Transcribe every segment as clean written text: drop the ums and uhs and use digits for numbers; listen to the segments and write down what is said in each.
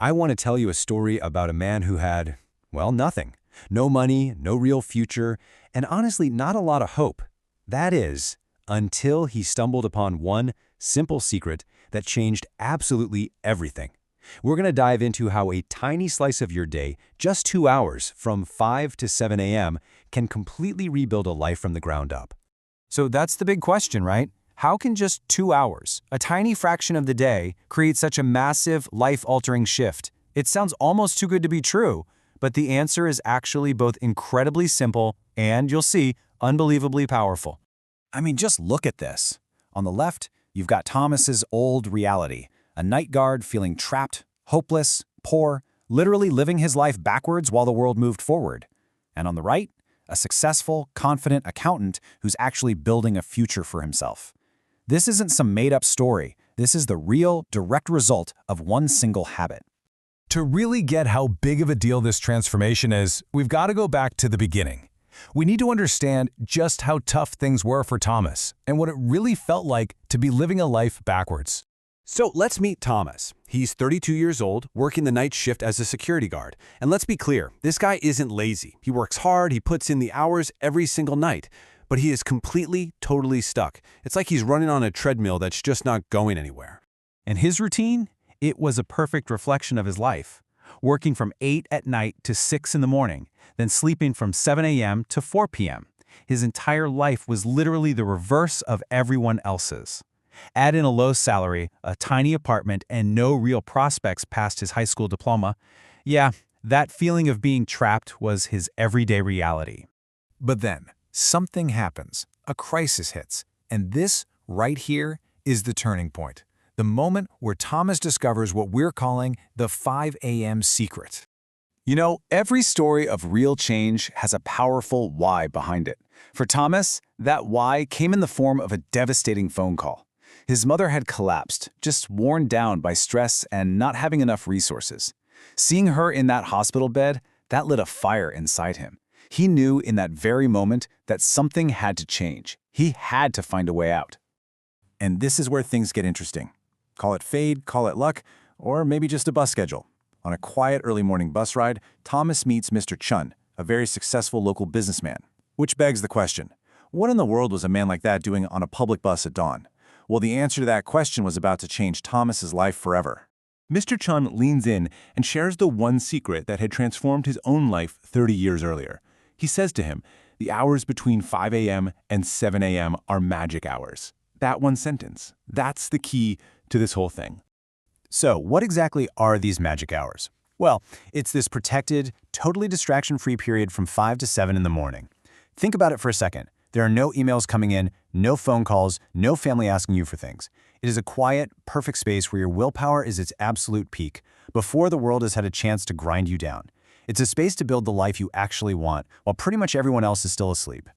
I want to tell you a story about a man who had, well, nothing. No money, no real future, and honestly, not a lot of hope. That is, until he stumbled upon one simple secret that changed absolutely everything. We're going to dive into how a tiny slice of your day, just 2 hours from 5 to 7 a.m., can completely rebuild a life from the ground up. So that's the big question, right? How can just 2 hours, a tiny fraction of the day, create such a massive, life-altering shift? It sounds almost too good to be true, but the answer is actually both incredibly simple and, you'll see, unbelievably powerful. I mean, just look at this. On the left, you've got Thomas's old reality, a night guard feeling trapped, hopeless, poor, literally living his life backwards while the world moved forward. And on the right, a successful, confident accountant who's actually building a future for himself. This isn't some made-up story. This is the real, direct result of one single habit. To really get how big of a deal this transformation is, we've got to go back to the beginning. We need to understand just how tough things were for Thomas and what it really felt like to be living a life backwards. So let's meet Thomas. He's 32 years old, working the night shift as a security guard. And let's be clear, this guy isn't lazy. He works hard, he puts in the hours every single night. But he is completely, totally stuck. It's like he's running on a treadmill that's just not going anywhere. And his routine? It was a perfect reflection of his life. Working from 8 at night to 6 in the morning, then sleeping from 7 a.m. to 4 p.m. His entire life was literally the reverse of everyone else's. Add in a low salary, a tiny apartment, and no real prospects past his high school diploma. Yeah, that feeling of being trapped was his everyday reality. But then, something happens, a crisis hits, and this right here is the turning point. The moment where Thomas discovers what we're calling the 5 a.m. secret. You know, every story of real change has a powerful why behind it. For Thomas, that why came in the form of a devastating phone call. His mother had collapsed, just worn down by stress and not having enough resources. Seeing her in that hospital bed, that lit a fire inside him. He knew in that very moment that something had to change. He had to find a way out. And this is where things get interesting. Call it fate, call it luck, or maybe just a bus schedule. On a quiet early morning bus ride, Thomas meets Mr. Chun, a very successful local businessman. Which begs the question, what in the world was a man like that doing on a public bus at dawn? Well, the answer to that question was about to change Thomas's life forever. Mr. Chun leans in and shares the one secret that had transformed his own life 30 years earlier. He says to him, the hours between 5 a.m. and 7 a.m. are magic hours. That one sentence, that's the key to this whole thing. So, what exactly are these magic hours? Well, it's this protected, totally distraction-free period from 5 to 7 in the morning. Think about it for a second. There are no emails coming in, no phone calls, no family asking you for things. It is a quiet, perfect space where your willpower is its absolute peak, before the world has had a chance to grind you down. It's a space to build the life you actually want, while pretty much everyone else is still asleep.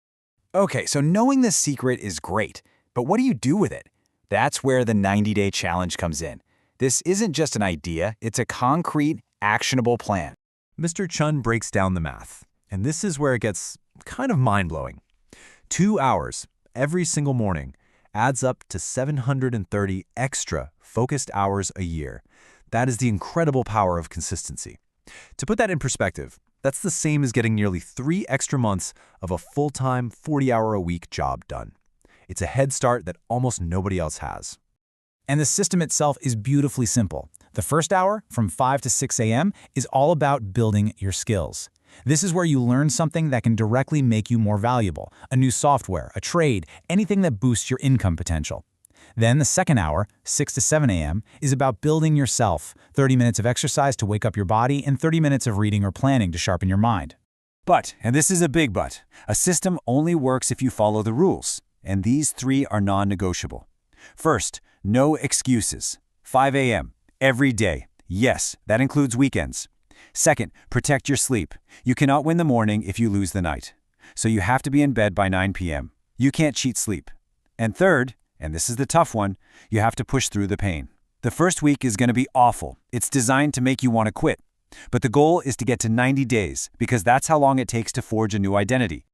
Okay, so knowing this secret is great, but what do you do with it? That's where the 90-day challenge comes in. This isn't just an idea, it's a concrete, actionable plan. Mr. Chun breaks down the math, and this is where it gets kind of mind-blowing. 2 hours every single morning adds up to 730 extra focused hours a year. That is the incredible power of consistency. To put that in perspective, that's the same as getting nearly 3 extra months of a full-time, 40-hour-a-week job done. It's a head start that almost nobody else has. And the system itself is beautifully simple. The first hour, from 5 to 6 a.m., is all about building your skills. This is where you learn something that can directly make you more valuable, a new software, a trade, anything that boosts your income potential. Then the second hour, 6 to 7 a.m., is about building yourself, 30 minutes of exercise to wake up your body and 30 minutes of reading or planning to sharpen your mind. But, and this is a big but, a system only works if you follow the rules, and these 3 are non-negotiable. First, no excuses. 5 a.m. every day. Yes, that includes weekends. Second, protect your sleep. You cannot win the morning if you lose the night. So you have to be in bed by 9 p.m. You can't cheat sleep. And third, and this is the tough one, you have to push through the pain. The first week is going to be awful. It's designed to make you want to quit. But the goal is to get to 90 days, because that's how long it takes to forge a new identity.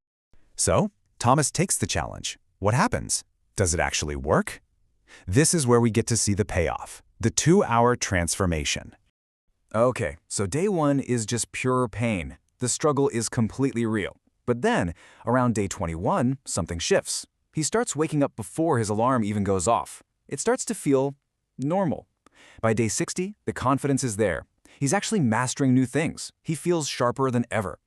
So, Thomas takes the challenge. What happens? Does it actually work? This is where we get to see the payoff, the 2-hour transformation. Okay, so day one is just pure pain. The struggle is completely real. But then, around day 21, something shifts. He starts waking up before his alarm even goes off. It starts to feel normal. By day 60, the confidence is there. He's actually mastering new things. He feels sharper than ever.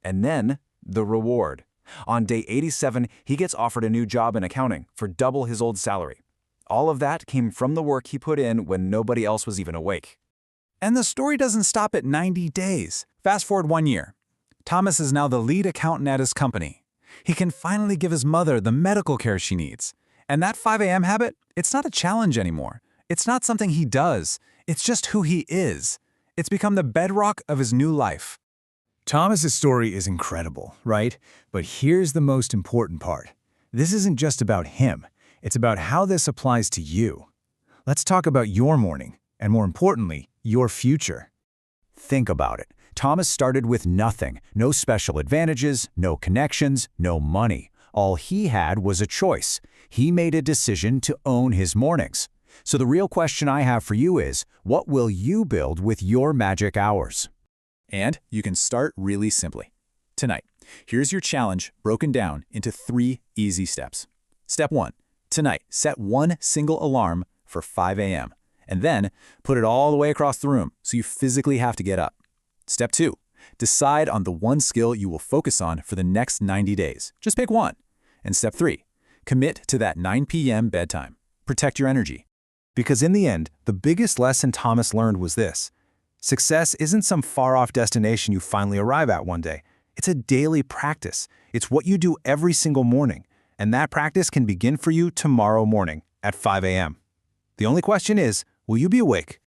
And then, the reward. On day 87, he gets offered a new job in accounting for double his old salary. All of that came from the work he put in when nobody else was even awake. And the story doesn't stop at 90 days. Fast forward 1 year. Thomas is now the lead accountant at his company. He can finally give his mother the medical care she needs. And that 5 a.m. habit, it's not a challenge anymore. It's not something he does. It's just who he is. It's become the bedrock of his new life. Thomas's story is incredible, right? But here's the most important part. This isn't just about him. It's about how this applies to you. Let's talk about your morning, and more importantly, your future. Think about it. Thomas started with nothing, no special advantages, no connections, no money. All he had was a choice. He made a decision to own his mornings. So the real question I have for you is, what will you build with your magic hours? And you can start really simply. Tonight, here's your challenge broken down into 3 easy steps. Step 1. Tonight, set one single alarm for 5 a.m. and then put it all the way across the room so you physically have to get up. Step 2. Decide on the one skill you will focus on for the next 90 days. Just pick one. And Step 3. Commit to that 9 p.m. bedtime. Protect your energy. Because in the end, the biggest lesson Thomas learned was this. Success isn't some far-off destination you finally arrive at one day. It's a daily practice. It's what you do every single morning. And that practice can begin for you tomorrow morning at 5 a.m. The only question is, will you be awake?